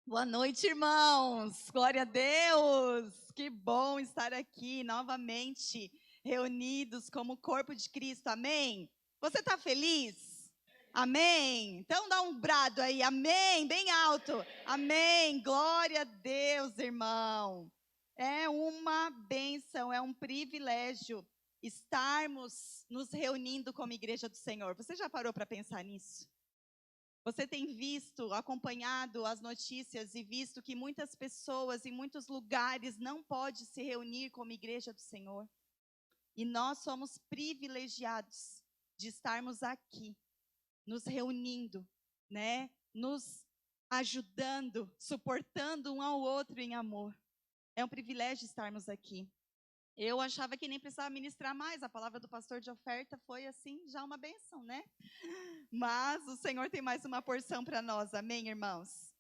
Boa noite, irmãos. Glória a Deus. Que bom estar aqui novamente, reunidos como corpo de Cristo. Amém? Você está feliz? Amém. Então dá um brado aí. Amém. Bem alto. Amém. Glória a Deus, irmão. É uma bênção, é um privilégio estarmos nos reunindo como igreja do Senhor. Você já parou para pensar nisso? Você tem visto, acompanhado as notícias e visto que muitas pessoas em muitos lugares não podem se reunir como igreja do Senhor. E nós somos privilegiados de estarmos aqui, nos reunindo, né? Nos ajudando, suportando um ao outro em amor. É um privilégio estarmos aqui. Eu achava que nem precisava ministrar mais, a palavra do pastor de oferta foi assim, já uma bênção, né? Mas o Senhor tem mais uma porção para nós, amém, irmãos?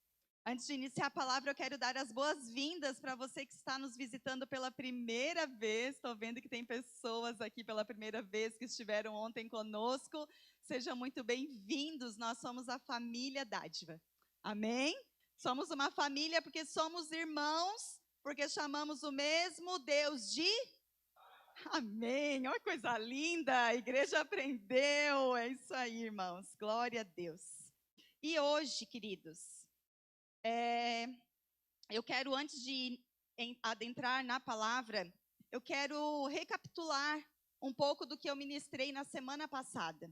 Antes de iniciar a palavra, eu quero dar as boas-vindas para você que está nos visitando pela primeira vez. Estou vendo que tem pessoas aqui pela primeira vez que estiveram ontem conosco. Sejam muito bem-vindos, nós somos a família Dádiva, amém? Somos uma família porque somos irmãos, porque chamamos o mesmo Deus de... Amém, olha que coisa linda, a igreja aprendeu, é isso aí, irmãos, glória a Deus. E hoje, queridos, eu quero, antes de adentrar na palavra, eu quero recapitular um pouco do que eu ministrei na semana passada.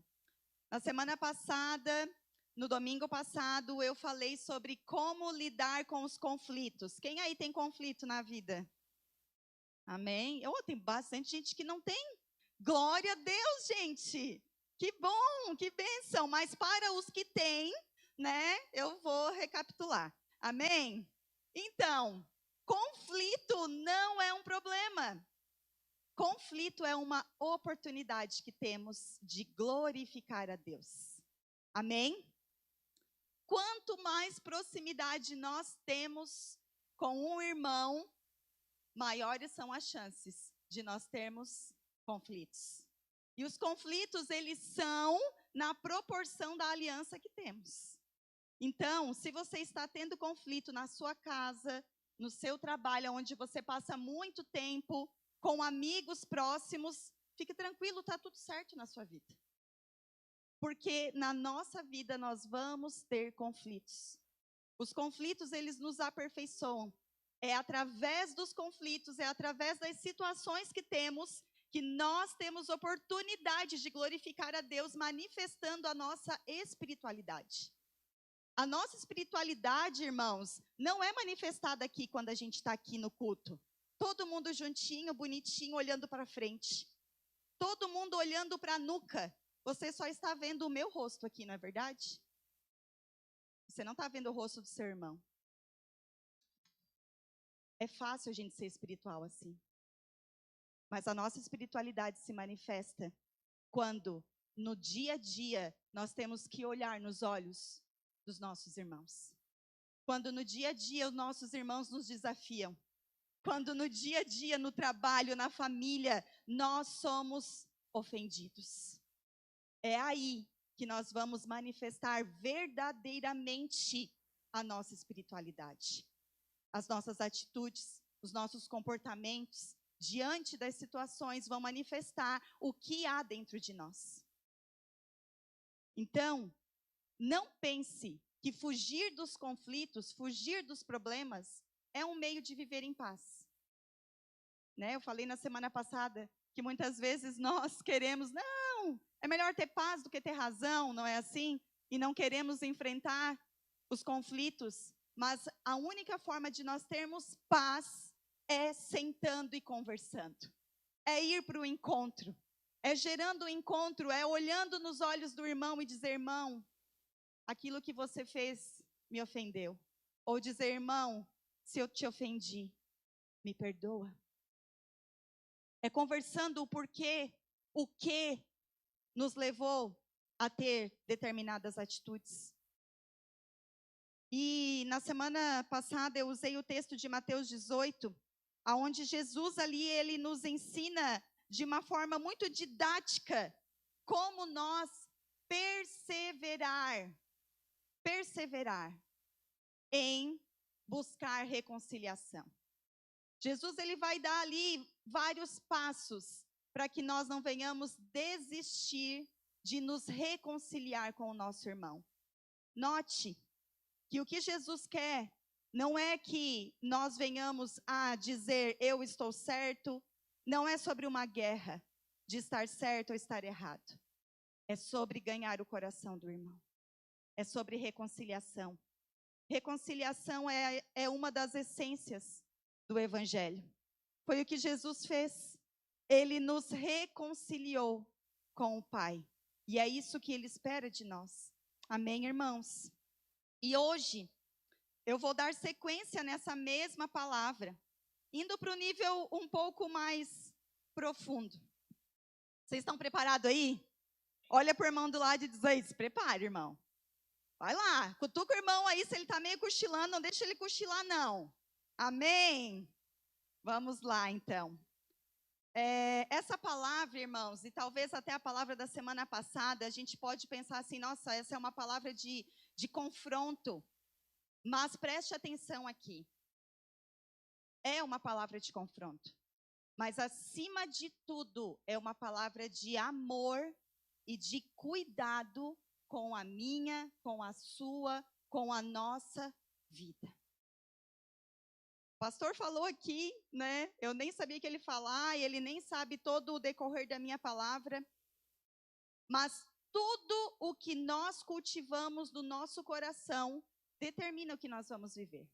Na semana passada, no domingo passado, eu falei sobre como lidar com os conflitos. Quem aí tem conflito na vida? Amém? Tem bastante gente que não tem. Glória a Deus, gente. Que bom, que bênção. Mas para os que têm, né, eu vou recapitular. Amém? Então, conflito não é um problema. Conflito é uma oportunidade que temos de glorificar a Deus. Amém? Quanto mais proximidade nós temos com um irmão, maiores são as chances de nós termos conflitos. E os conflitos, eles são na proporção da aliança que temos. Então, se você está tendo conflito na sua casa, no seu trabalho, onde você passa muito tempo com amigos próximos, fique tranquilo, está tudo certo na sua vida. Porque na nossa vida nós vamos ter conflitos. Os conflitos, eles nos aperfeiçoam. É através dos conflitos, é através das situações que temos, que nós temos oportunidade de glorificar a Deus, manifestando a nossa espiritualidade. A nossa espiritualidade, irmãos, não é manifestada aqui quando a gente está aqui no culto. Todo mundo juntinho, bonitinho, olhando para frente. Todo mundo olhando para a nuca. Você só está vendo o meu rosto aqui, não é verdade? Você não está vendo o rosto do seu irmão. É fácil a gente ser espiritual assim. Mas a nossa espiritualidade se manifesta quando, no dia a dia, nós temos que olhar nos olhos dos nossos irmãos. Quando no dia a dia os nossos irmãos nos desafiam. Quando no dia a dia, no trabalho, na família, nós somos ofendidos. É aí que nós vamos manifestar verdadeiramente a nossa espiritualidade. As nossas atitudes, os nossos comportamentos, diante das situações, vão manifestar o que há dentro de nós. Então, não pense que fugir dos conflitos, fugir dos problemas, é um meio de viver em paz. Né? Eu falei na semana passada que muitas vezes nós queremos, não, é melhor ter paz do que ter razão, não é assim? E não queremos enfrentar os conflitos. Mas a única forma de nós termos paz é sentando e conversando. É ir para o encontro. É gerando o encontro, é olhando nos olhos do irmão e dizer, irmão, aquilo que você fez me ofendeu. Ou dizer, irmão, se eu te ofendi, me perdoa. É conversando o porquê, o que nos levou a ter determinadas atitudes. E na semana passada eu usei o texto de Mateus 18, onde Jesus ali, ele nos ensina de uma forma muito didática como nós perseverar em buscar reconciliação. Jesus ele vai dar ali vários passos para que nós não venhamos desistir de nos reconciliar com o nosso irmão. Note que o que Jesus quer não é que nós venhamos a dizer eu estou certo, não é sobre uma guerra de estar certo ou estar errado. É sobre ganhar o coração do irmão. É sobre reconciliação. Reconciliação é uma das essências do Evangelho. Foi o que Jesus fez. Ele nos reconciliou com o Pai. E é isso que Ele espera de nós. Amém, irmãos? E hoje, eu vou dar sequência nessa mesma palavra, indo para o nível um pouco mais profundo. Vocês estão preparados aí? Olha para o irmão do lado e diz aí, se prepare, irmão. Vai lá, cutuca o irmão aí, se ele está meio cochilando, não deixa ele cochilar, não. Amém? Vamos lá, então. Essa palavra, irmãos, e talvez até a palavra da semana passada, a gente pode pensar assim, nossa, essa é uma palavra de confronto. Mas preste atenção aqui. É uma palavra de confronto. Mas, acima de tudo, é uma palavra de amor e de cuidado com a minha, com a sua, com a nossa vida. O pastor falou aqui, né? Eu nem sabia que ele ia falar, e ele nem sabe todo o decorrer da minha palavra. Mas tudo o que nós cultivamos no nosso coração determina o que nós vamos viver.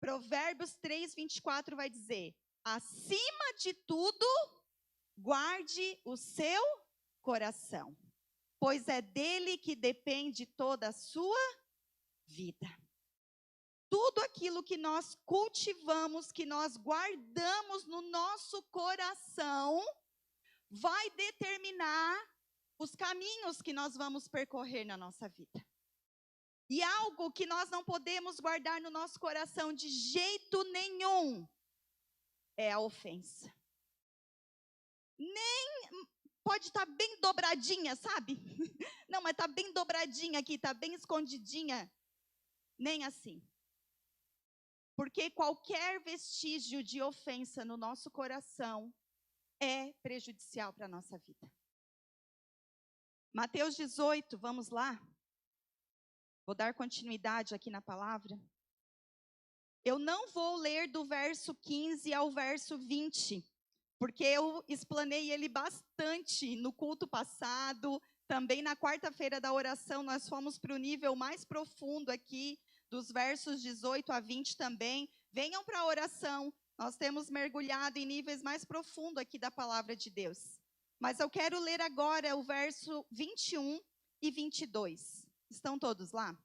Provérbios 3:24 vai dizer: acima de tudo, guarde o seu coração, pois é dele que depende toda a sua vida. Tudo aquilo que nós cultivamos, que nós guardamos no nosso coração, vai determinar os caminhos que nós vamos percorrer na nossa vida. E algo que nós não podemos guardar no nosso coração de jeito nenhum é a ofensa. Nem pode estar bem dobradinha, sabe? Não, mas está bem dobradinha aqui, está bem escondidinha. Nem assim. Porque qualquer vestígio de ofensa no nosso coração é prejudicial para a nossa vida. Mateus 18, vamos lá. Vou dar continuidade aqui na palavra. Eu não vou ler do verso 15 ao verso 20, porque eu explanei ele bastante no culto passado. Também na quarta-feira da oração, nós fomos para o nível mais profundo aqui, dos versos 18 a 20 também. Venham para a oração, nós temos mergulhado em níveis mais profundos aqui da palavra de Deus. Mas eu quero ler agora o verso 21 e 22. Estão todos lá?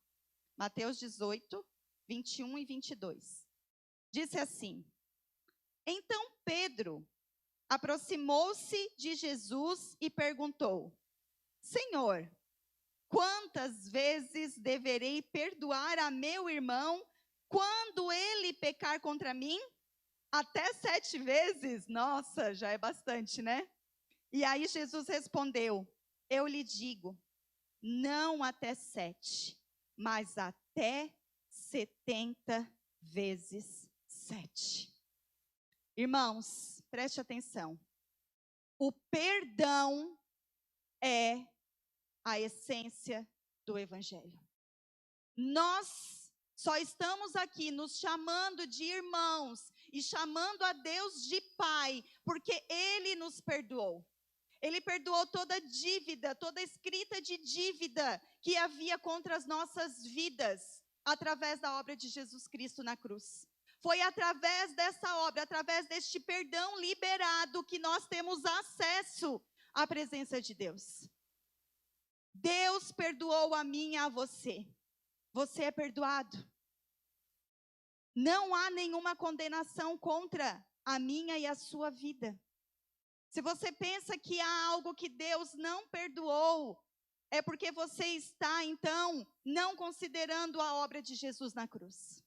Mateus 18, 21 e 22. Disse assim: então Pedro aproximou-se de Jesus e perguntou: Senhor, quantas vezes deverei perdoar a meu irmão quando ele pecar contra mim? Até 7 vezes? Nossa, já é bastante, né? E aí Jesus respondeu: eu lhe digo, não até 7, mas até 70 vezes 7. Irmãos, preste atenção. O perdão é a essência do Evangelho. Nós só estamos aqui nos chamando de irmãos e chamando a Deus de Pai, porque Ele nos perdoou. Ele perdoou toda dívida, toda escrita de dívida que havia contra as nossas vidas, através da obra de Jesus Cristo na cruz. Foi através dessa obra, através deste perdão liberado, que nós temos acesso à presença de Deus. Deus perdoou a mim e a você. Você é perdoado. Não há nenhuma condenação contra a minha e a sua vida. Se você pensa que há algo que Deus não perdoou, é porque você está, então, não considerando a obra de Jesus na cruz.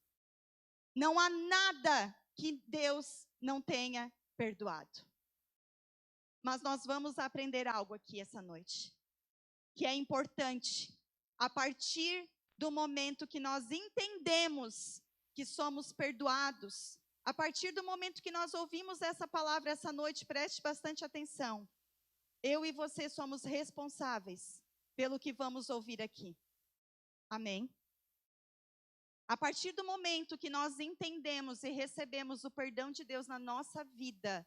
Não há nada que Deus não tenha perdoado. Mas nós vamos aprender algo aqui essa noite, que é importante, a partir do momento que nós entendemos que somos perdoados, a partir do momento que nós ouvimos essa palavra essa noite, preste bastante atenção. Eu e você somos responsáveis pelo que vamos ouvir aqui. Amém? A partir do momento que nós entendemos e recebemos o perdão de Deus na nossa vida,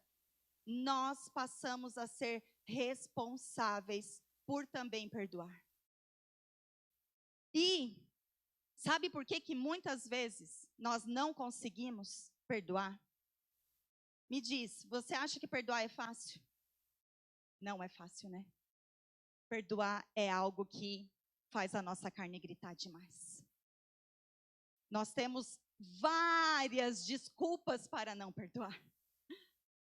nós passamos a ser responsáveis por também perdoar. E sabe por que muitas vezes nós não conseguimos perdoar? Me diz, você acha que perdoar é fácil? Não é fácil, né? Perdoar é algo que faz a nossa carne gritar demais. Nós temos várias desculpas para não perdoar.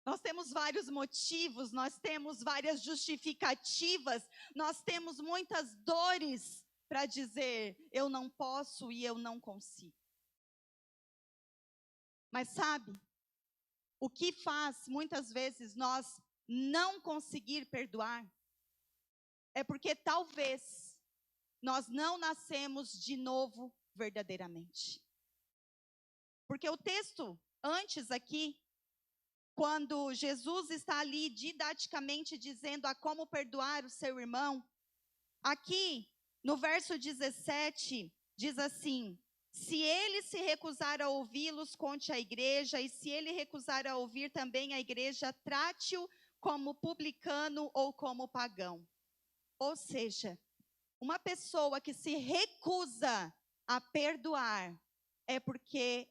Nós temos vários motivos, nós temos várias justificativas, nós temos muitas dores para dizer, eu não posso e eu não consigo. Mas sabe, o que faz muitas vezes nós não conseguir perdoar é porque talvez nós não nascemos de novo verdadeiramente. Porque o texto antes aqui, quando Jesus está ali didaticamente dizendo a como perdoar o seu irmão, aqui no verso 17 diz assim: se ele se recusar a ouvi-los, conte à igreja, e se ele recusar a ouvir também a igreja, trate-o como publicano ou como pagão. Ou seja, uma pessoa que se recusa a perdoar é porque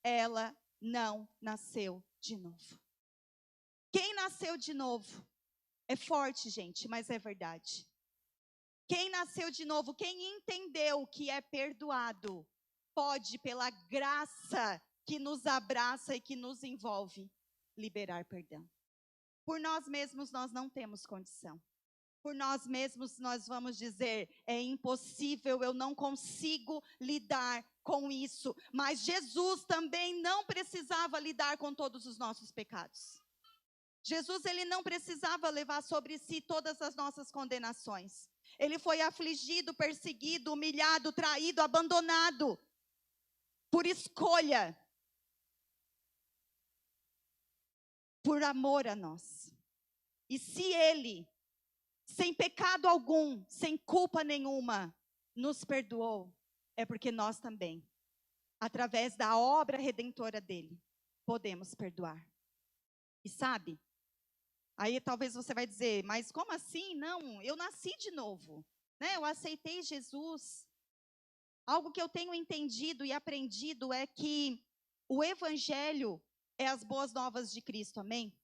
ela não nasceu de novo. Quem nasceu de novo? É forte, gente, mas é verdade. Quem nasceu de novo, quem entendeu que é perdoado, pode, pela graça que nos abraça e que nos envolve, liberar perdão. Por nós mesmos nós não temos condição. Por nós mesmos nós vamos dizer, é impossível, eu não consigo lidar com isso. Mas Jesus também não precisava lidar com todos os nossos pecados. Jesus, ele não precisava levar sobre si todas as nossas condenações. Ele foi afligido, perseguido, humilhado, traído, abandonado, por escolha, por amor a nós. E se ele, sem pecado algum, sem culpa nenhuma, nos perdoou, é porque nós também, através da obra redentora dele, podemos perdoar. E sabe, aí talvez você vai dizer, mas como assim? Não, eu nasci de novo, né? Eu aceitei Jesus. Algo que eu tenho entendido e aprendido é que o evangelho é as boas novas de Cristo, amém?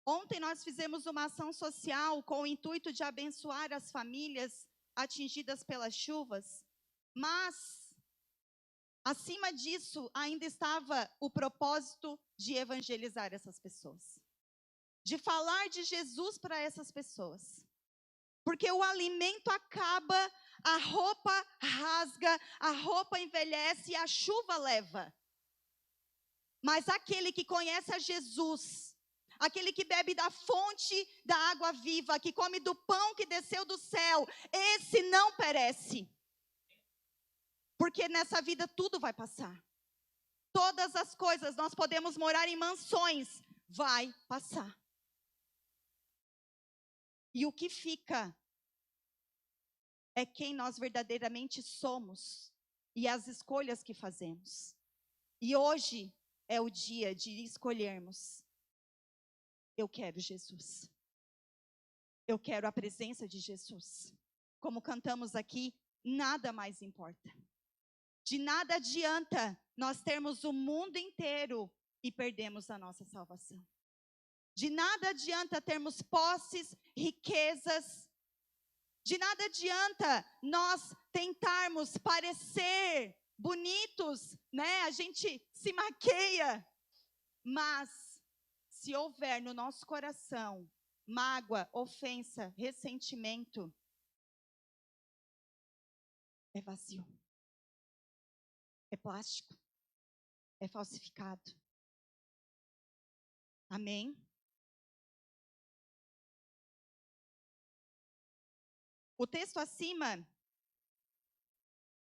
Ontem nós fizemos uma ação social com o intuito de abençoar as famílias atingidas pelas chuvas, mas, acima disso, ainda estava o propósito de evangelizar essas pessoas, de falar de Jesus para essas pessoas. Porque o alimento acaba, a roupa rasga, a roupa envelhece e a chuva leva. Mas aquele que conhece a Jesus, aquele que bebe da fonte da água viva, que come do pão que desceu do céu, esse não perece. Porque nessa vida tudo vai passar. Todas as coisas, nós podemos morar em mansões, vai passar. E o que fica é quem nós verdadeiramente somos e as escolhas que fazemos. E hoje é o dia de escolhermos. Eu quero Jesus. Eu quero a presença de Jesus. Como cantamos aqui, nada mais importa. De nada adianta nós termos o mundo inteiro e perdemos a nossa salvação. De nada adianta termos posses, riquezas. De nada adianta nós tentarmos parecer bonitos, né? A gente se maqueia. Mas, se houver no nosso coração mágoa, ofensa, ressentimento, é vazio. É plástico. É falsificado. Amém? O texto acima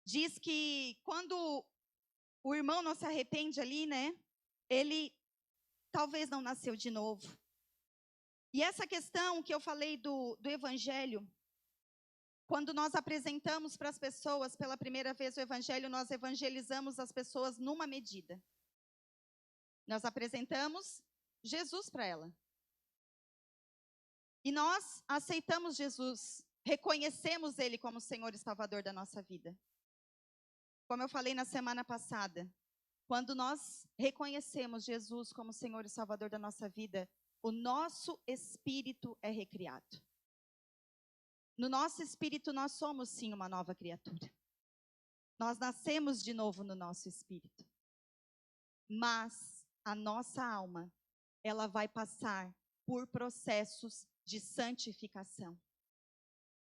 diz que quando o irmão não se arrepende ali, né? Ele talvez não nasceu de novo. E essa questão que eu falei do evangelho, quando nós apresentamos para as pessoas pela primeira vez o evangelho, nós evangelizamos as pessoas numa medida. Nós apresentamos Jesus para ela. E nós aceitamos Jesus, reconhecemos Ele como Senhor e Salvador da nossa vida. Como eu falei na semana passada, quando nós reconhecemos Jesus como Senhor e Salvador da nossa vida, o nosso espírito é recriado. No nosso espírito nós somos sim uma nova criatura. Nós nascemos de novo no nosso espírito. Mas a nossa alma, ela vai passar por processos de santificação.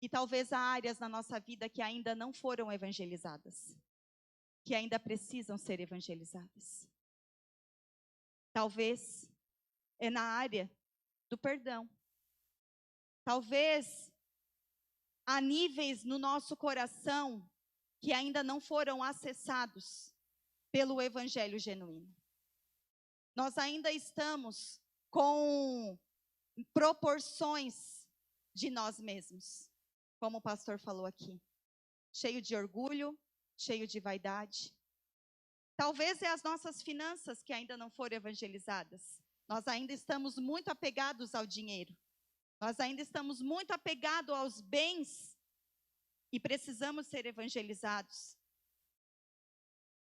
E talvez há áreas na nossa vida que ainda não foram evangelizadas, que ainda precisam ser evangelizadas. Talvez é na área do perdão. Talvez há níveis no nosso coração que ainda não foram acessados pelo evangelho genuíno. Nós ainda estamos com proporções de nós mesmos, como o pastor falou aqui, cheio de orgulho, cheio de vaidade. Talvez é as nossas finanças que ainda não foram evangelizadas. Nós ainda estamos muito apegados ao dinheiro. Nós ainda estamos muito apegados aos bens e precisamos ser evangelizados.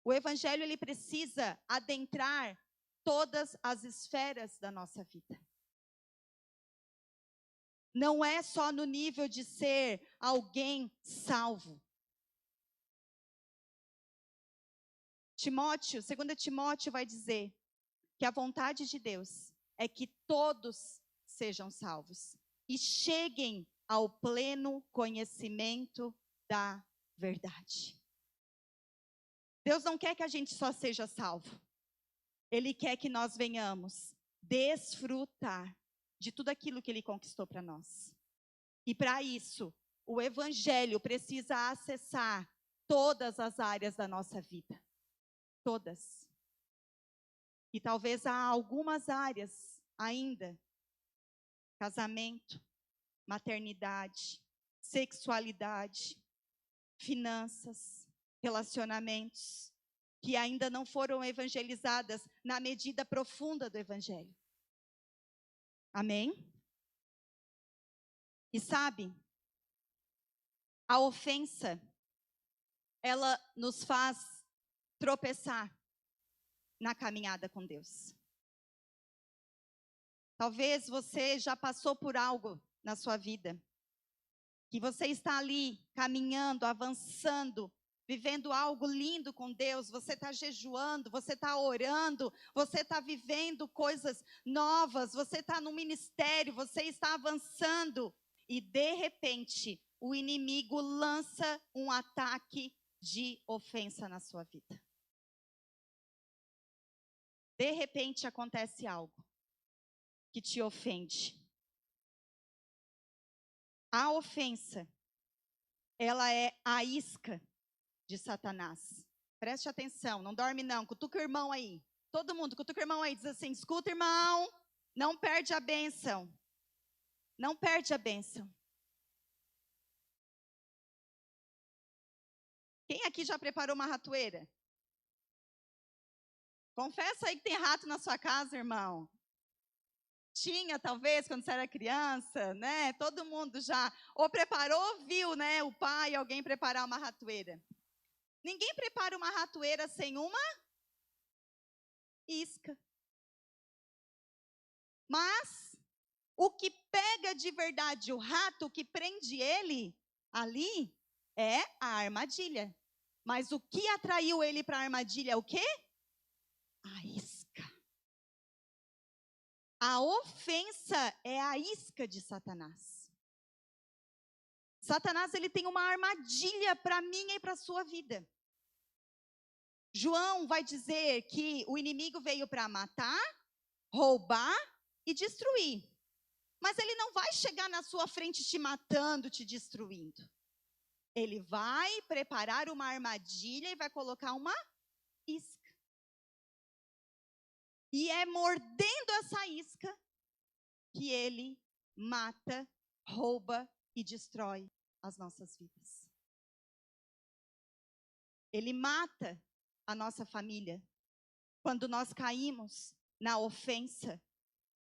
O evangelho, ele precisa adentrar todas as esferas da nossa vida. Não é só no nível de ser alguém salvo. Timóteo, 2 Timóteo vai dizer que a vontade de Deus é que todos sejam salvos e cheguem ao pleno conhecimento da verdade. Deus não quer que a gente só seja salvo. Ele quer que nós venhamos desfrutar de tudo aquilo que Ele conquistou para nós. E para isso, o evangelho precisa acessar todas as áreas da nossa vida. Todas. E talvez há algumas áreas ainda. Casamento, maternidade, sexualidade, finanças, relacionamentos, que ainda não foram evangelizadas na medida profunda do evangelho. Amém? E sabe, a ofensa, ela nos faz tropeçar na caminhada com Deus. Talvez você já passou por algo na sua vida, que você está ali caminhando, avançando, vivendo algo lindo com Deus, você está jejuando, você está orando, você está vivendo coisas novas, você está no ministério, você está avançando, e de repente o inimigo lança um ataque de ofensa na sua vida. De repente acontece algo que te ofende. A ofensa, ela é a isca de Satanás. Preste atenção, não dorme não, cutuca o irmão aí. Todo mundo, cutuca o irmão aí, diz assim, escuta irmão, não perde a bênção. Não perde a bênção. Quem aqui já preparou uma ratoeira? Confessa aí que tem rato na sua casa, irmão. Tinha, talvez, quando você era criança, né? Todo mundo já ou preparou ou viu, né? O pai, alguém preparar uma ratoeira. Ninguém prepara uma ratoeira sem uma isca. Mas o que pega de verdade o rato, o que prende ele ali, é a armadilha. Mas o que atraiu ele para a armadilha é o quê? A isca. A ofensa é a isca de Satanás. Satanás, ele tem uma armadilha para mim e para a sua vida. João vai dizer que o inimigo veio para matar, roubar e destruir. Mas ele não vai chegar na sua frente te matando, te destruindo. Ele vai preparar uma armadilha e vai colocar uma isca. E é mordendo essa isca que ele mata, rouba e destrói as nossas vidas. Ele mata a nossa família quando nós caímos na ofensa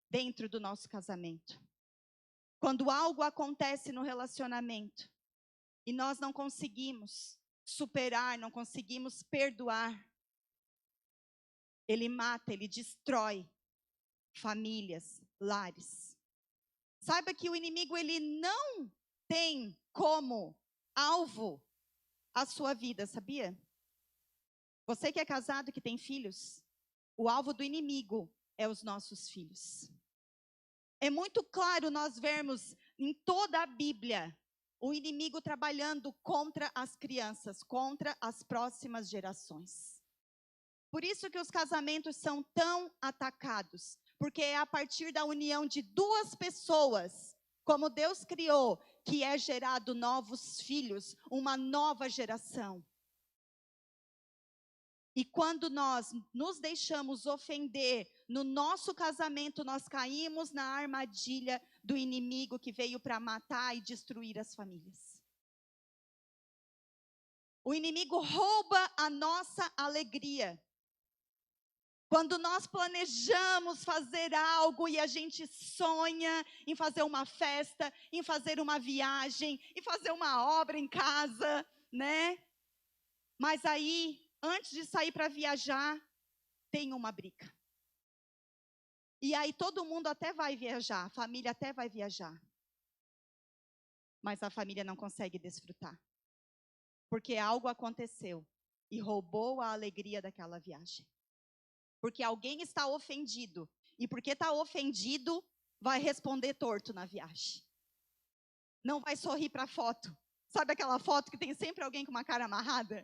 dentro do nosso casamento. Quando algo acontece no relacionamento e nós não conseguimos superar, não conseguimos perdoar, ele mata, ele destrói famílias, lares. Saiba que o inimigo, ele não tem como alvo a sua vida, sabia? Você que é casado, que tem filhos, o alvo do inimigo é os nossos filhos. É muito claro nós vermos em toda a Bíblia o inimigo trabalhando contra as crianças, contra as próximas gerações. Por isso que os casamentos são tão atacados, porque é a partir da união de duas pessoas, como Deus criou, que é gerado novos filhos, uma nova geração. E quando nós nos deixamos ofender no nosso casamento, nós caímos na armadilha do inimigo que veio para matar e destruir as famílias. O inimigo rouba a nossa alegria. Quando nós planejamos fazer algo e a gente sonha em fazer uma festa, em fazer uma viagem, em fazer uma obra em casa, né? Mas aí, antes de sair para viajar, tem uma briga. E aí todo mundo até vai viajar, a família até vai viajar. Mas a família não consegue desfrutar. Porque algo aconteceu e roubou a alegria daquela viagem. Porque alguém está ofendido. E porque está ofendido, vai responder torto na viagem. Não vai sorrir para a foto. Sabe aquela foto que tem sempre alguém com uma cara amarrada?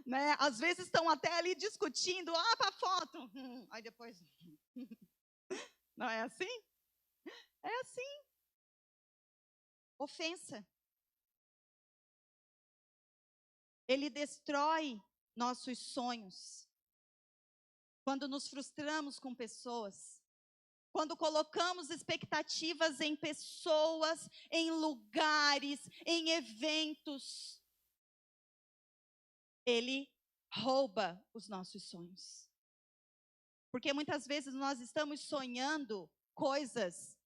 Né? Às vezes estão até ali discutindo, para a foto. Aí depois... Não é assim? É assim. Ofensa. Ele destrói nossos sonhos. Quando nos frustramos com pessoas, quando colocamos expectativas em pessoas, em lugares, em eventos, ele rouba os nossos sonhos. Porque muitas vezes nós estamos sonhando coisas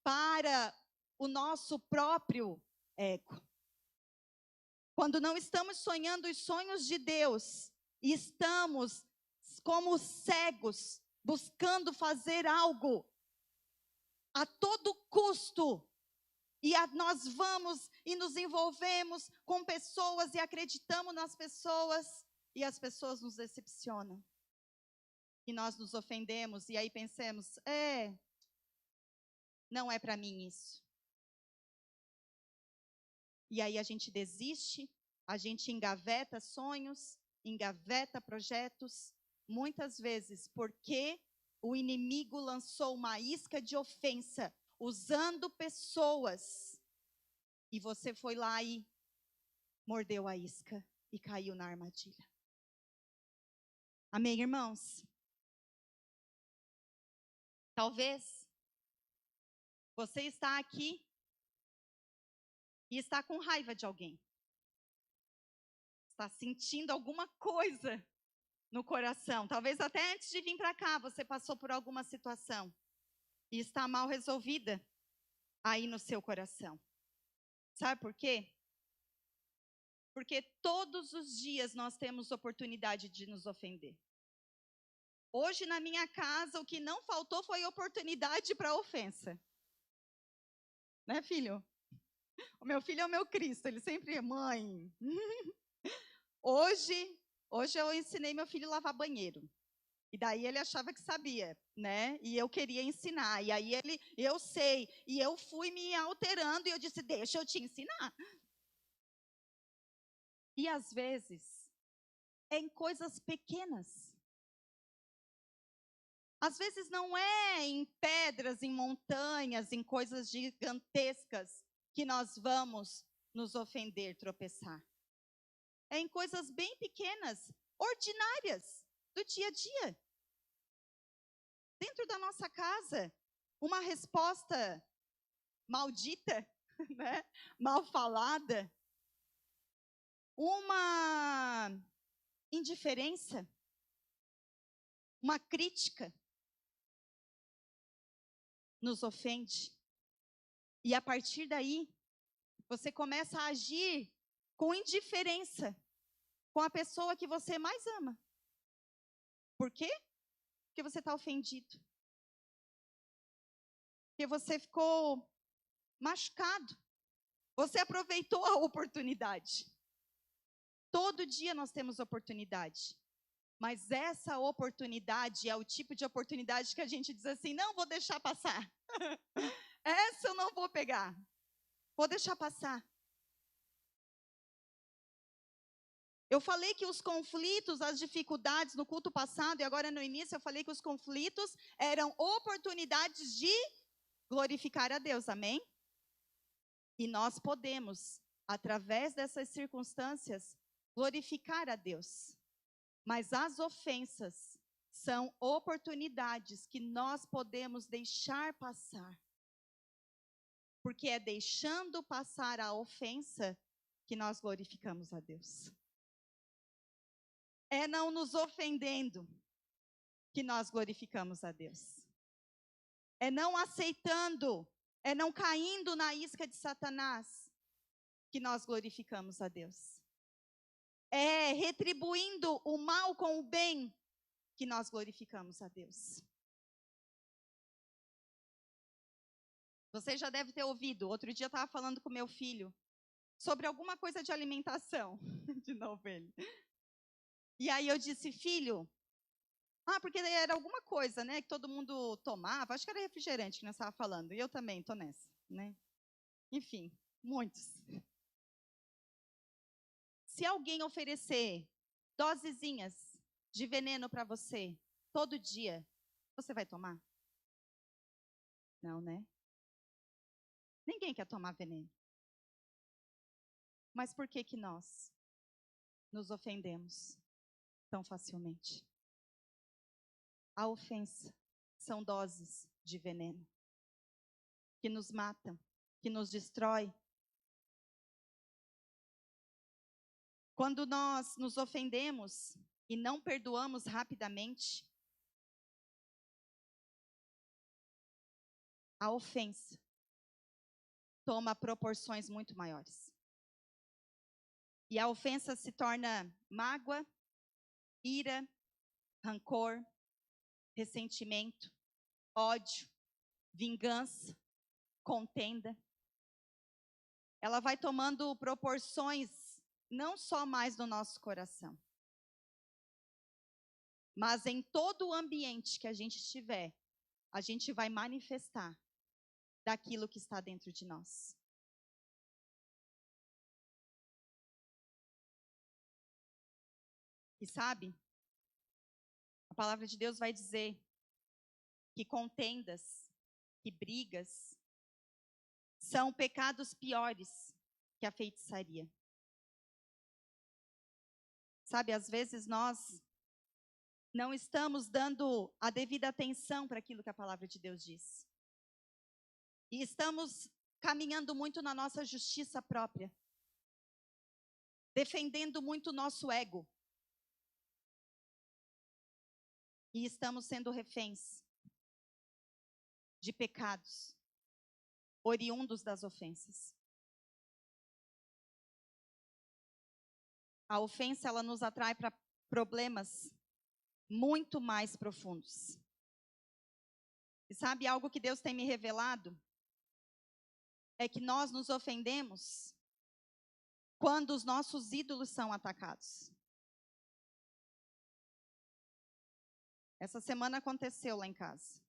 para o nosso próprio ego. Quando não estamos sonhando os sonhos de Deus, e estamos como cegos, buscando fazer algo a todo custo, e nós vamos e nos envolvemos com pessoas e acreditamos nas pessoas, e as pessoas nos decepcionam. E nós nos ofendemos, e aí pensamos, não é para mim isso. E aí a gente desiste, a gente engaveta sonhos, engaveta projetos, muitas vezes porque o inimigo lançou uma isca de ofensa, usando pessoas, e você foi lá e mordeu a isca e caiu na armadilha. Amém, irmãos? Talvez você está aqui e está com raiva de alguém. Está sentindo alguma coisa no coração. Talvez até antes de vir para cá você passou por alguma situação e está mal resolvida aí no seu coração. Sabe por quê? Porque todos os dias nós temos oportunidade de nos ofender. Hoje na minha casa o que não faltou foi oportunidade para ofensa. Né, filho? O meu filho é o meu Cristo, ele sempre é mãe. Hoje eu ensinei meu filho a lavar banheiro. E daí ele achava que sabia, né? E eu queria ensinar. E aí eu sei. E eu fui me alterando e eu disse, deixa eu te ensinar. E às vezes, é em coisas pequenas. Às vezes não é em pedras, em montanhas, em coisas gigantescas que nós vamos nos ofender, tropeçar. É em coisas bem pequenas, ordinárias. do dia a dia. Dentro da nossa casa, uma resposta maldita, né? Mal falada, uma indiferença, uma crítica, nos ofende. E a partir daí, você começa a agir com indiferença com a pessoa que você mais ama. Por quê? Porque você está ofendido. Porque você ficou machucado. Você aproveitou a oportunidade. Todo dia nós temos oportunidade. Mas essa oportunidade é o tipo de oportunidade que a gente diz assim, não vou deixar passar. Essa eu não vou pegar. Vou deixar passar. Eu falei que os conflitos, as dificuldades no culto passado, e agora no início eu falei que os conflitos eram oportunidades de glorificar a Deus, amém? E nós podemos, através dessas circunstâncias, glorificar a Deus. Mas as ofensas são oportunidades que nós podemos deixar passar. Porque é deixando passar a ofensa que nós glorificamos a Deus. É não nos ofendendo que nós glorificamos a Deus. É não aceitando, é não caindo na isca de Satanás que nós glorificamos a Deus. É retribuindo o mal com o bem que nós glorificamos a Deus. Você já deve ter ouvido, outro dia eu estava falando com meu filho sobre alguma coisa de alimentação, de novo ele. E aí eu disse, filho, porque era alguma coisa, né, que todo mundo tomava, acho que era refrigerante que nós estávamos falando, e eu também estou nessa, né. Enfim, muitos. Se alguém oferecer dosezinhas de veneno para você, todo dia, você vai tomar? Não, né? Ninguém quer tomar veneno. Mas por que que nós nos ofendemos tão facilmente? A ofensa são doses de veneno que nos matam, que nos destrói. Quando nós nos ofendemos e não perdoamos rapidamente, a ofensa toma proporções muito maiores. E a ofensa se torna mágoa, ira, rancor, ressentimento, ódio, vingança, contenda. Ela vai tomando proporções não só mais no nosso coração, mas em todo o ambiente que a gente estiver, a gente vai manifestar daquilo que está dentro de nós. E sabe, a palavra de Deus vai dizer que contendas, que brigas, são pecados piores que a feitiçaria. Sabe, às vezes nós não estamos dando a devida atenção para aquilo que a palavra de Deus diz. E estamos caminhando muito na nossa justiça própria, defendendo muito o nosso ego. E estamos sendo reféns de pecados oriundos das ofensas. A ofensa, ela nos atrai para problemas muito mais profundos. E sabe algo que Deus tem me revelado? É que nós nos ofendemos quando os nossos ídolos são atacados. Essa semana aconteceu lá em casa.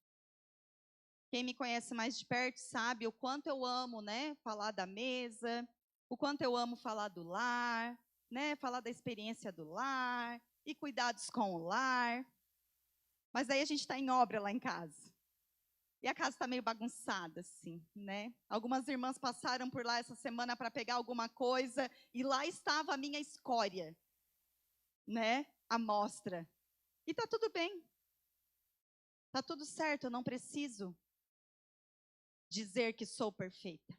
Quem me conhece mais de perto sabe o quanto eu amo, né, falar da mesa, o quanto eu amo falar do lar, né, falar da experiência do lar e cuidados com o lar. Mas aí a gente está em obra lá em casa. E a casa está meio bagunçada, assim, né? Algumas irmãs passaram por lá essa semana para pegar alguma coisa e lá estava a minha escória, né? A mostra. E tá tudo bem. Tá tudo certo, eu não preciso dizer que sou perfeita.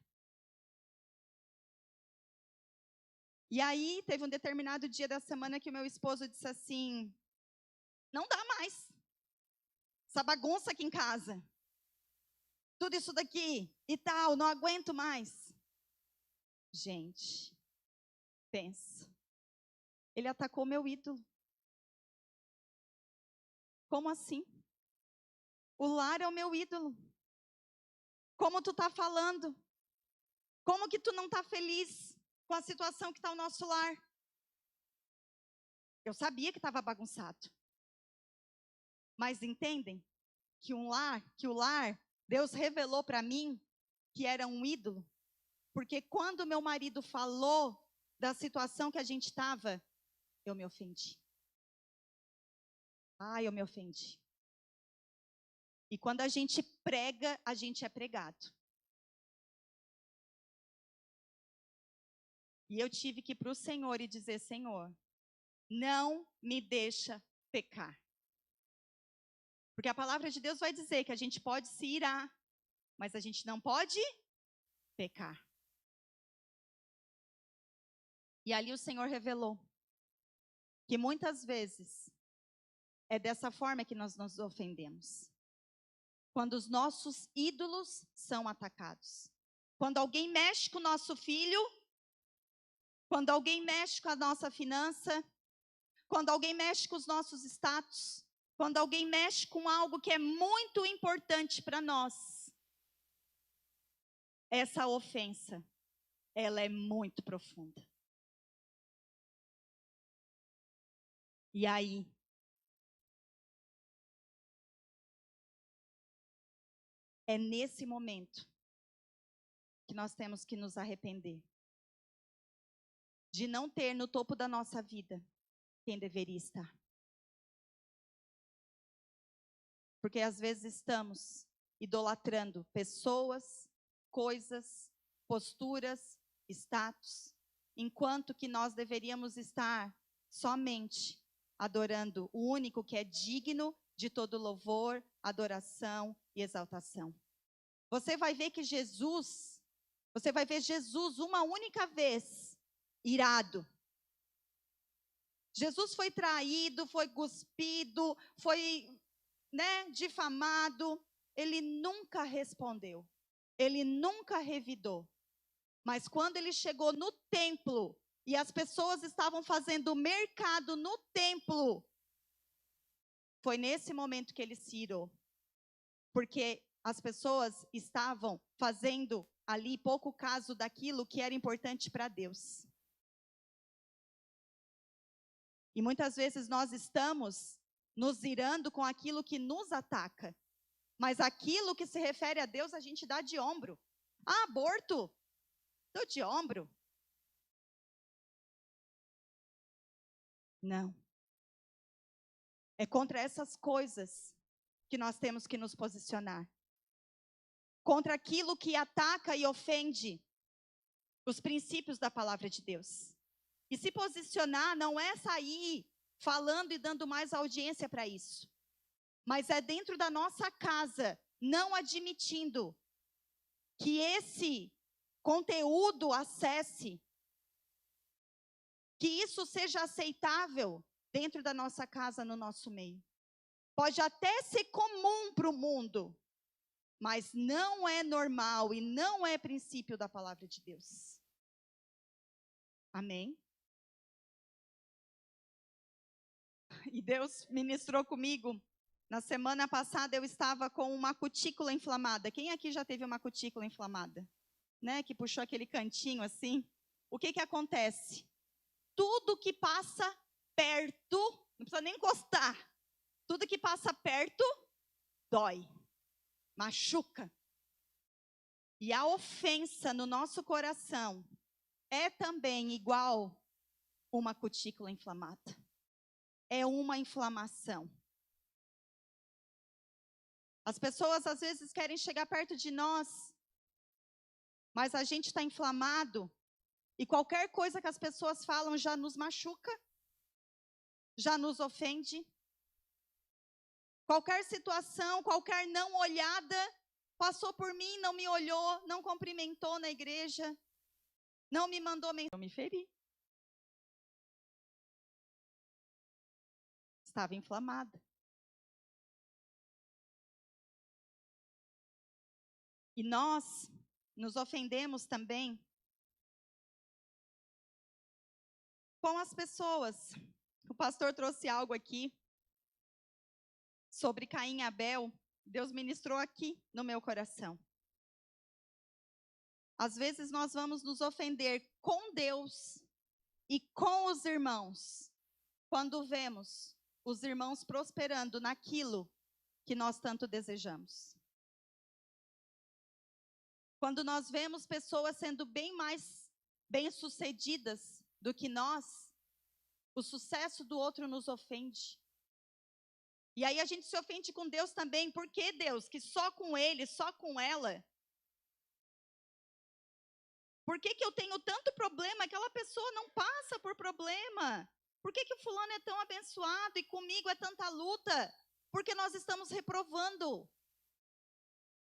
E aí, teve um determinado dia da semana que o meu esposo disse assim: não dá mais. Essa bagunça aqui em casa. Tudo isso daqui e tal, não aguento mais. Gente, pensa. Ele atacou meu ídolo. Como assim? O lar é o meu ídolo. Como tu tá falando? Como que tu não tá feliz com a situação que está o nosso lar? Eu sabia que estava bagunçado. Mas entendem que o lar, Deus revelou para mim que era um ídolo. Porque quando meu marido falou da situação que a gente estava, eu me ofendi. Eu me ofendi. E quando a gente prega, a gente é pregado. E eu tive que ir para o Senhor e dizer: Senhor, não me deixa pecar. Porque a palavra de Deus vai dizer que a gente pode se irar, mas a gente não pode pecar. E ali o Senhor revelou que muitas vezes é dessa forma que nós nos ofendemos. Quando os nossos ídolos são atacados. Quando alguém mexe com o nosso filho, quando alguém mexe com a nossa finança, quando alguém mexe com os nossos status, quando alguém mexe com algo que é muito importante para nós, essa ofensa, ela é muito profunda. E aí, é nesse momento que nós temos que nos arrepender de não ter no topo da nossa vida quem deveria estar. Porque às vezes estamos idolatrando pessoas, coisas, posturas, status, enquanto que nós deveríamos estar somente adorando o único que é digno de todo louvor, adoração e exaltação. Você vai ver Jesus uma única vez irado. Jesus foi traído, foi cuspido, foi difamado. Ele nunca respondeu. Ele nunca revidou. Mas quando ele chegou no templo e as pessoas estavam fazendo mercado no templo, foi nesse momento que ele se irou. Porque as pessoas estavam fazendo ali pouco caso daquilo que era importante para Deus. E muitas vezes nós estamos nos irando com aquilo que nos ataca. Mas aquilo que se refere a Deus, a gente dá de ombro. Aborto, dou de ombro. Não. É contra essas coisas que nós temos que nos posicionar. Contra aquilo que ataca e ofende os princípios da palavra de Deus. E se posicionar não é sair falando e dando mais audiência para isso. Mas é dentro da nossa casa, não admitindo que esse conteúdo acesse, que isso seja aceitável dentro da nossa casa, no nosso meio. Pode até ser comum para o mundo, mas não é normal e não é princípio da palavra de Deus. Amém? E Deus ministrou comigo. Na semana passada eu estava com uma cutícula inflamada. Quem aqui já teve uma cutícula inflamada? Que puxou aquele cantinho assim. O que acontece? Tudo que passa perto, não precisa nem encostar. Tudo que passa perto, dói, machuca. E a ofensa no nosso coração é também igual uma cutícula inflamada. É uma inflamação. As pessoas às vezes querem chegar perto de nós, mas a gente está inflamado, e qualquer coisa que as pessoas falam já nos machuca, já nos ofende. Qualquer situação, qualquer não olhada, passou por mim, não me olhou, não cumprimentou na igreja, não me mandou mensagem. Eu me feri. Estava inflamada. E nós nos ofendemos também com as pessoas. O pastor trouxe algo aqui sobre Caim e Abel. Deus ministrou aqui no meu coração. Às vezes nós vamos nos ofender com Deus e com os irmãos, quando vemos os irmãos prosperando naquilo que nós tanto desejamos. Quando nós vemos pessoas sendo bem mais bem-sucedidas do que nós, o sucesso do outro nos ofende. E aí a gente se ofende com Deus também. Por que Deus? Que só com ele, só com ela? Por que eu tenho tanto problema? Aquela pessoa não passa por problema. Por que o fulano é tão abençoado e comigo é tanta luta? Porque nós estamos reprovando.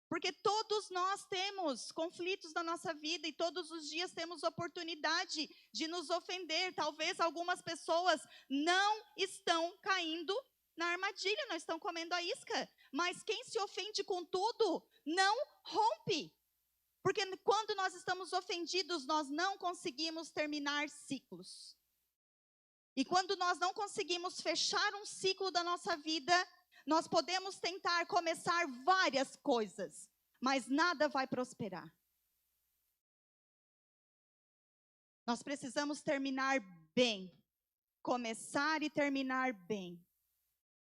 Porque todos nós temos conflitos na nossa vida e todos os dias temos oportunidade de nos ofender. Talvez algumas pessoas não estão caindo na armadilha, não estão comendo a isca. Mas quem se ofende com tudo, não rompe. Porque quando nós estamos ofendidos, nós não conseguimos terminar ciclos. E quando nós não conseguimos fechar um ciclo da nossa vida, nós podemos tentar começar várias coisas, mas nada vai prosperar. Nós precisamos terminar bem, começar e terminar bem,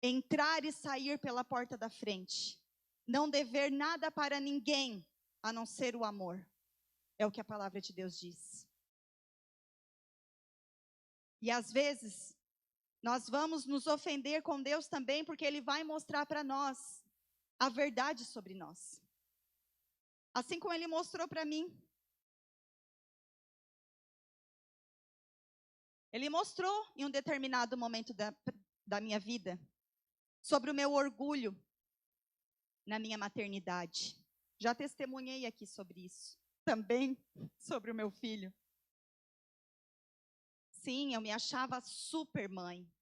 entrar e sair pela porta da frente, não dever nada para ninguém, a não ser o amor. É o que a palavra de Deus diz. E às vezes, nós vamos nos ofender com Deus também, porque Ele vai mostrar para nós a verdade sobre nós. Assim como Ele mostrou para mim. Ele mostrou em um determinado momento da minha vida, sobre o meu orgulho na minha maternidade. Já testemunhei aqui sobre isso. Também sobre o meu filho. Sim, eu me achava super mãe.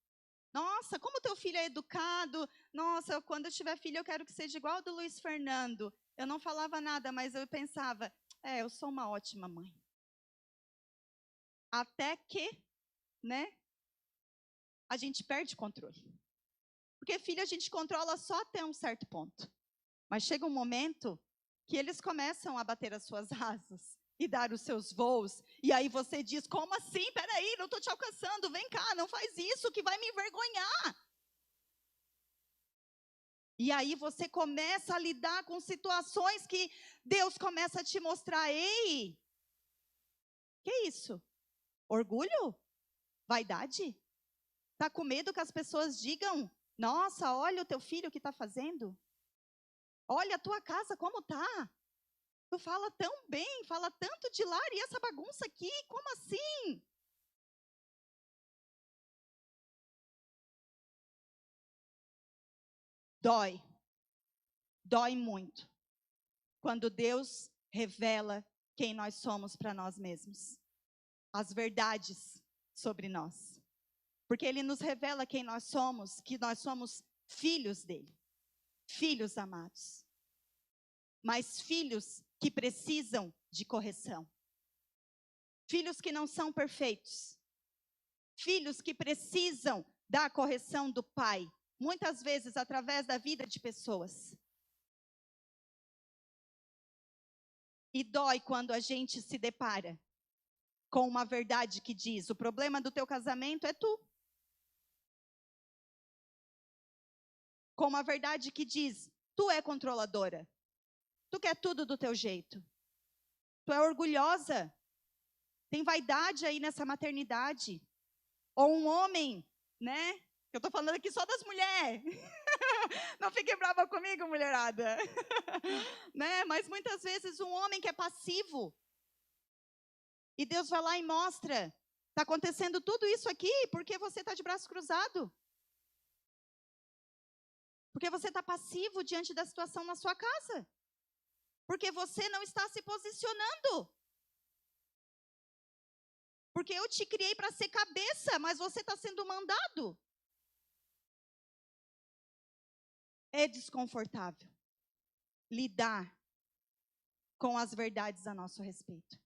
Nossa, como teu filho é educado. Nossa, quando eu tiver filho eu quero que seja igual ao do Luiz Fernando. Eu não falava nada, mas eu pensava, eu sou uma ótima mãe. Até que, né, a gente perde controle. Porque filho a gente controla só até um certo ponto. Mas chega um momento que eles começam a bater as suas asas e dar os seus voos. E aí você diz, como assim? Peraí, não estou te alcançando, vem cá, não faz isso que vai me envergonhar. E aí você começa a lidar com situações que Deus começa a te mostrar, ei, que isso? Orgulho? Vaidade? Está com medo que as pessoas digam, nossa, olha o teu filho que está fazendo? Olha a tua casa como está? Tu fala tão bem, fala tanto de lar e essa bagunça aqui, como assim? Dói. Dói muito. Quando Deus revela quem nós somos para nós mesmos. As verdades sobre nós. Porque Ele nos revela quem nós somos, que nós somos filhos dEle. Filhos amados. Mas filhos que precisam de correção. Filhos que não são perfeitos. Filhos que precisam da correção do Pai. Muitas vezes através da vida de pessoas. E dói quando a gente se depara com uma verdade que diz, o problema do teu casamento é tu. Com uma verdade que diz, tu é controladora. Tu quer tudo do teu jeito. Tu é orgulhosa. Tem vaidade aí nessa maternidade. Ou um homem, né? Eu estou falando aqui só das mulheres. Não fiquem brava comigo, mulherada. Né? Mas muitas vezes um homem que é passivo. E Deus vai lá e mostra. Está acontecendo tudo isso aqui porque você está de braço cruzado. Porque você está passivo diante da situação na sua casa. Porque você não está se posicionando. Porque eu te criei para ser cabeça, mas você está sendo mandado. É desconfortável lidar com as verdades a nosso respeito.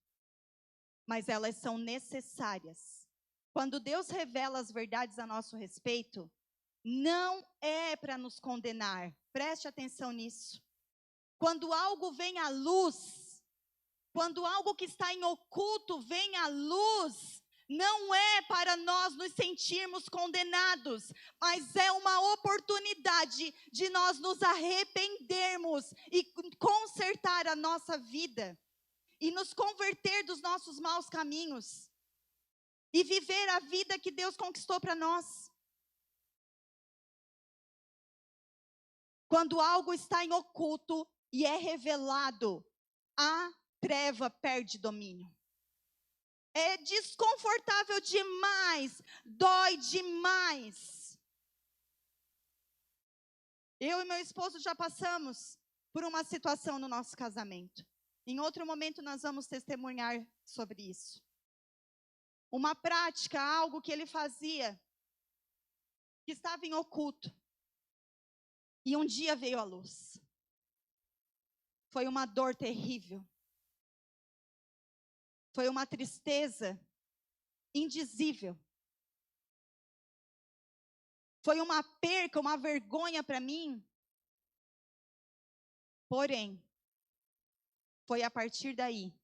Mas elas são necessárias. Quando Deus revela as verdades a nosso respeito, não é para nos condenar. Preste atenção nisso. Quando algo vem à luz, quando algo que está em oculto vem à luz, não é para nós nos sentirmos condenados, mas é uma oportunidade de nós nos arrependermos e consertar a nossa vida, e nos converter dos nossos maus caminhos, e viver a vida que Deus conquistou para nós. Quando algo está em oculto e é revelado, a treva perde domínio. É desconfortável demais, dói demais. Eu e meu esposo já passamos por uma situação no nosso casamento. Em outro momento nós vamos testemunhar sobre isso. Uma prática, algo que ele fazia, que estava em oculto. E um dia veio à luz. Foi uma dor terrível. Foi uma tristeza indizível. Foi uma perca, uma vergonha para mim. Porém, foi a partir daí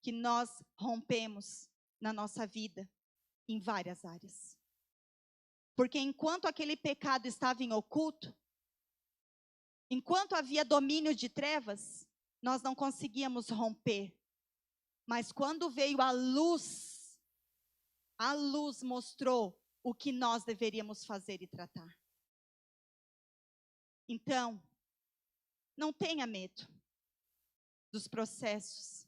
que nós rompemos na nossa vida em várias áreas. Porque enquanto aquele pecado estava em oculto, enquanto havia domínio de trevas, nós não conseguíamos romper. Mas quando veio a luz mostrou o que nós deveríamos fazer e tratar. Então, não tenha medo dos processos.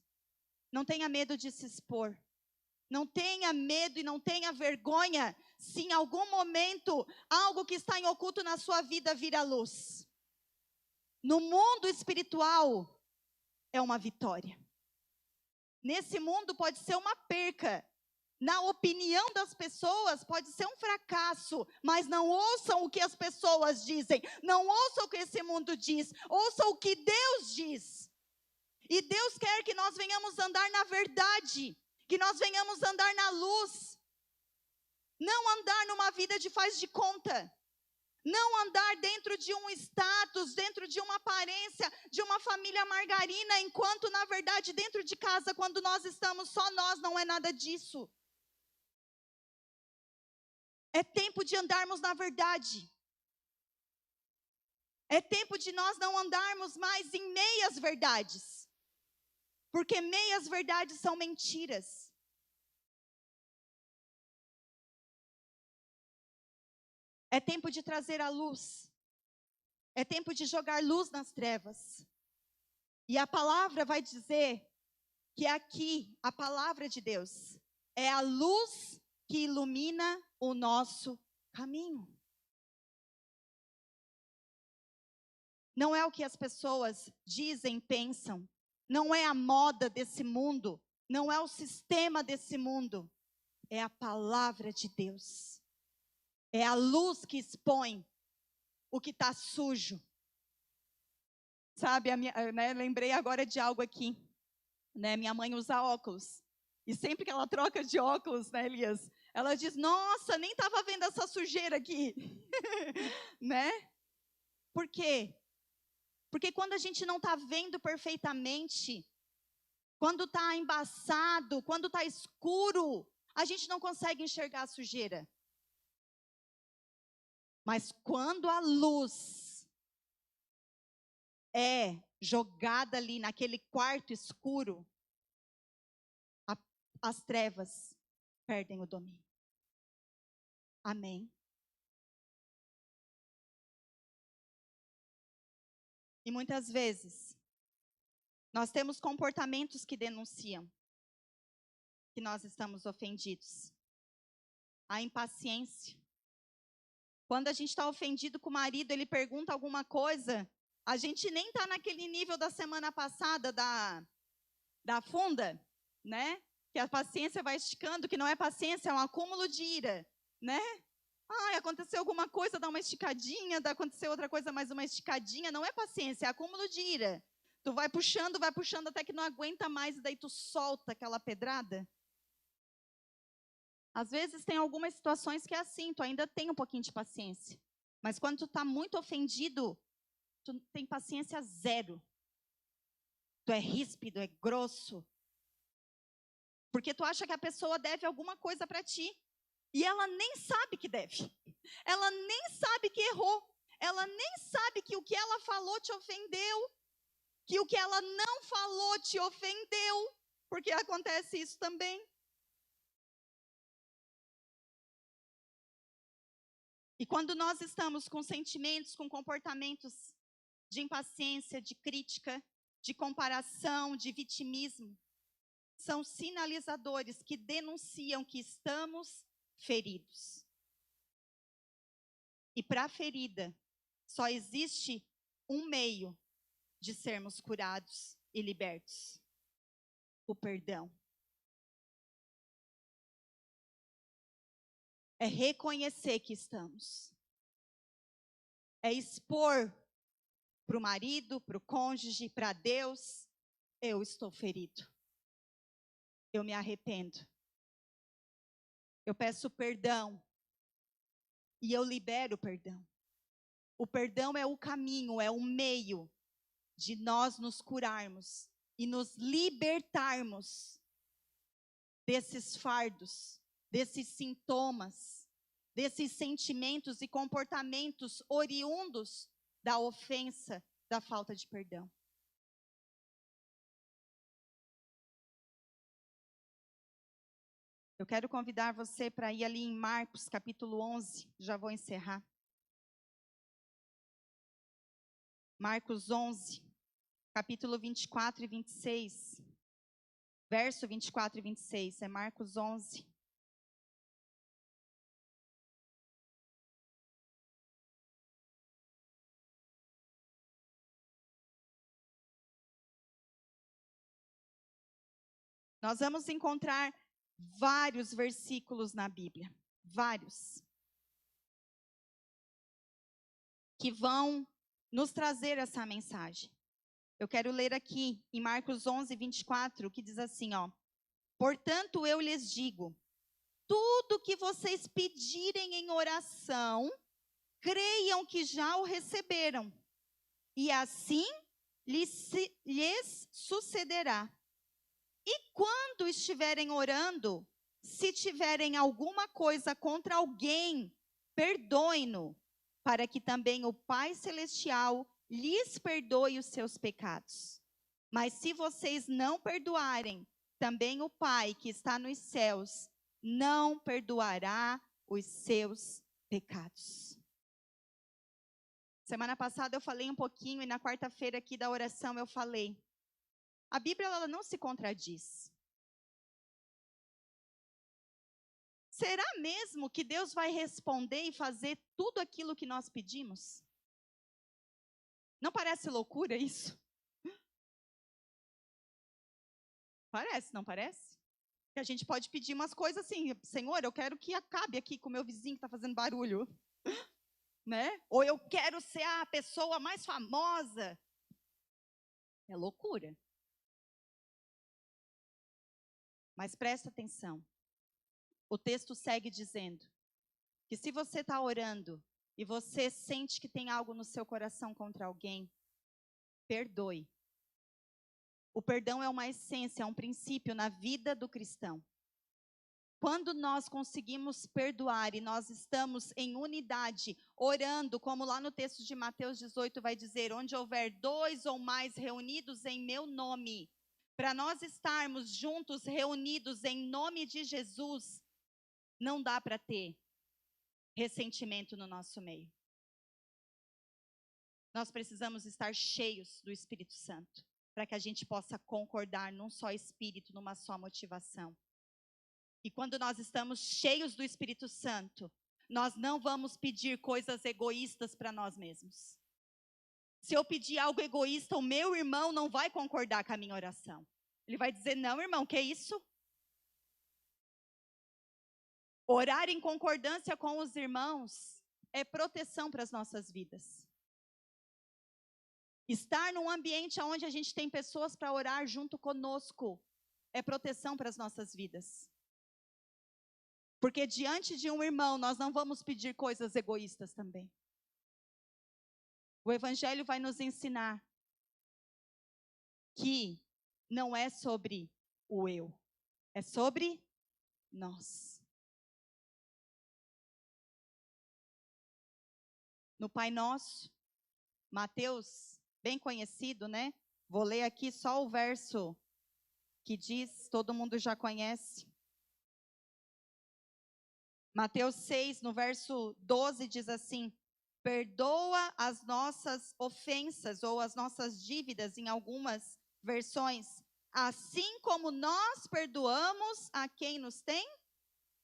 Não tenha medo de se expor. Não tenha medo e não tenha vergonha se em algum momento algo que está em oculto na sua vida vir à luz. No mundo espiritual, é uma vitória. Nesse mundo pode ser uma perca. Na opinião das pessoas pode ser um fracasso, mas não ouçam o que as pessoas dizem, não ouçam o que esse mundo diz, ouçam o que Deus diz. E Deus quer que nós venhamos andar na verdade, que nós venhamos andar na luz, não andar numa vida de faz de conta, não andar dentro de um status, dentro de uma aparência, de uma família margarina, enquanto na verdade dentro de casa, quando nós estamos só nós, não é nada disso. É tempo de andarmos na verdade. É tempo de nós não andarmos mais em meias verdades. Porque meias verdades são mentiras. É tempo de trazer a luz. É tempo de jogar luz nas trevas. E a palavra vai dizer que aqui, a palavra de Deus, é a luz que ilumina o nosso caminho. Não é o que as pessoas dizem, pensam. Não é a moda desse mundo. Não é o sistema desse mundo. É a palavra de Deus. É a luz que expõe o que está sujo. Sabe, lembrei agora de algo aqui. Minha mãe usa óculos. E sempre que ela troca de óculos, Elias, ela diz, nossa, nem estava vendo essa sujeira aqui. Né? Por quê? Porque quando a gente não está vendo perfeitamente, quando está embaçado, quando está escuro, a gente não consegue enxergar a sujeira. Mas quando a luz é jogada ali naquele quarto escuro, as trevas perdem o domínio. Amém? E muitas vezes, nós temos comportamentos que denunciam que nós estamos ofendidos. A impaciência, Quando a gente está ofendido com o marido, ele pergunta alguma coisa, a gente nem está naquele nível da semana passada, da funda, né? Que a paciência vai esticando, que não é paciência, é um acúmulo de ira, né? Ah, aconteceu alguma coisa, dá uma esticadinha, aconteceu outra coisa, mais uma esticadinha. Não é paciência, é acúmulo de ira. Tu vai puxando até que não aguenta mais e daí tu solta aquela pedrada. Às vezes tem algumas situações que é assim, tu ainda tem um pouquinho de paciência. Mas quando tu tá muito ofendido, tu tem paciência zero. Tu é ríspido, é grosso. Porque tu acha que a pessoa deve alguma coisa para ti. E ela nem sabe que deve. Ela nem sabe que errou. Ela nem sabe que o que ela falou te ofendeu. Que o que ela não falou te ofendeu. Porque acontece isso também. E quando nós estamos com sentimentos, com comportamentos de impaciência, de crítica, de comparação, de vitimismo, são sinalizadores que denunciam que estamos feridos. E para a ferida, só existe um meio de sermos curados e libertos: o perdão. É reconhecer que estamos. É expor para o marido, para o cônjuge, para Deus: eu estou ferido. Eu me arrependo. Eu peço perdão. E eu libero o perdão. O perdão é o caminho, é o meio de nós nos curarmos e nos libertarmos desses fardos, desses sintomas, desses sentimentos e comportamentos oriundos da ofensa, da falta de perdão. Eu quero convidar você para ir ali em Marcos, capítulo 11, já vou encerrar. Marcos 11, capítulo 24 e 26. Verso 24 e 26, é Marcos 11. Nós vamos encontrar vários versículos na Bíblia, vários, que vão nos trazer essa mensagem. Eu quero ler aqui em Marcos 11, 24, que diz assim, ó: portanto, eu lhes digo, tudo que vocês pedirem em oração, creiam que já o receberam, e assim lhes sucederá. E quando estiverem orando, se tiverem alguma coisa contra alguém, perdoem-no, para que também o Pai Celestial lhes perdoe os seus pecados. Mas se vocês não perdoarem, também o Pai que está nos céus não perdoará os seus pecados. Semana passada eu falei um pouquinho e na quarta-feira aqui da oração eu falei. A Bíblia ela não se contradiz. Será mesmo que Deus vai responder e fazer tudo aquilo que nós pedimos? Não parece loucura isso? Parece, não parece? Que a gente pode pedir umas coisas assim, Senhor, eu quero que acabe aqui com o meu vizinho que está fazendo barulho. Né? Ou eu quero ser a pessoa mais famosa. É loucura. Mas presta atenção. O texto segue dizendo que se você está orando e você sente que tem algo no seu coração contra alguém, perdoe. O perdão é uma essência, é um princípio na vida do cristão. Quando nós conseguimos perdoar e nós estamos em unidade, orando, como lá no texto de Mateus 18 vai dizer, onde houver 2 ou mais reunidos em meu nome, para nós estarmos juntos, reunidos em nome de Jesus, não dá para ter ressentimento no nosso meio. Nós precisamos estar cheios do Espírito Santo, para que a gente possa concordar num só espírito, numa só motivação. E quando nós estamos cheios do Espírito Santo, nós não vamos pedir coisas egoístas para nós mesmos. Se eu pedir algo egoísta, o meu irmão não vai concordar com a minha oração. Ele vai dizer, não, irmão, que isso? Orar em concordância com os irmãos é proteção para as nossas vidas. Estar num ambiente onde a gente tem pessoas para orar junto conosco é proteção para as nossas vidas. Porque diante de um irmão, nós não vamos pedir coisas egoístas também. O Evangelho vai nos ensinar que não é sobre o eu, é sobre nós. No Pai Nosso, Mateus, bem conhecido, né? Vou ler aqui só o verso que diz, todo mundo já conhece. Mateus 6, no verso 12, diz assim: perdoa as nossas ofensas ou as nossas dívidas, em algumas versões, assim como nós perdoamos a quem nos tem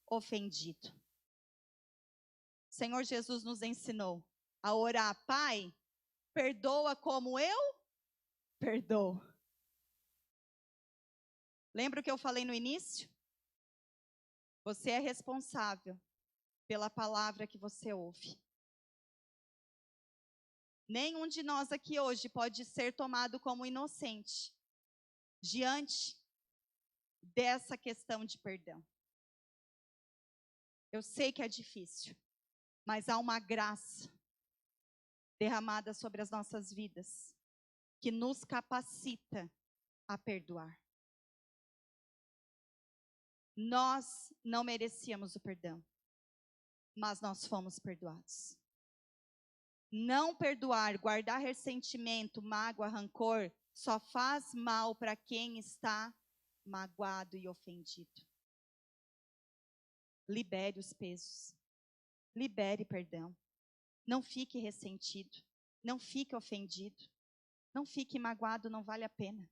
ofendido. O Senhor Jesus nos ensinou a orar, Pai, perdoa como eu perdoo. Lembra o que eu falei no início? Você é responsável pela palavra que você ouve. Nenhum de nós aqui hoje pode ser tomado como inocente diante dessa questão de perdão. Eu sei que é difícil, mas há uma graça derramada sobre as nossas vidas que nos capacita a perdoar. Nós não merecíamos o perdão, mas nós fomos perdoados. Não perdoar, guardar ressentimento, mágoa, rancor, só faz mal para quem está magoado e ofendido. Libere os pesos. Libere perdão. Não fique ressentido. Não fique ofendido. Não fique magoado, não vale a pena.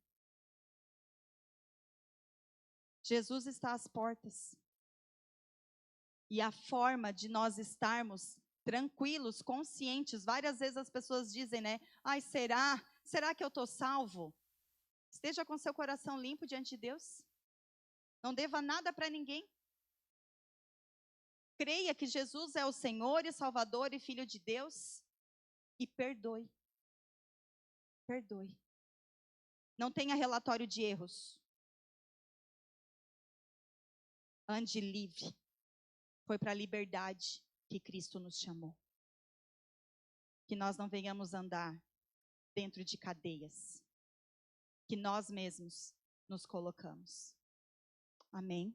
Jesus está às portas. E a forma de nós estarmos tranquilos, conscientes, várias vezes as pessoas dizem, né? Ai, será que eu estou salvo? Esteja com seu coração limpo diante de Deus. Não deva nada para ninguém. Creia que Jesus é o Senhor e Salvador e Filho de Deus. E perdoe. Perdoe. Não tenha relatório de erros. Ande livre. Foi para a liberdade que Cristo nos chamou. Que nós não venhamos andar dentro de cadeias que nós mesmos nos colocamos. Amém?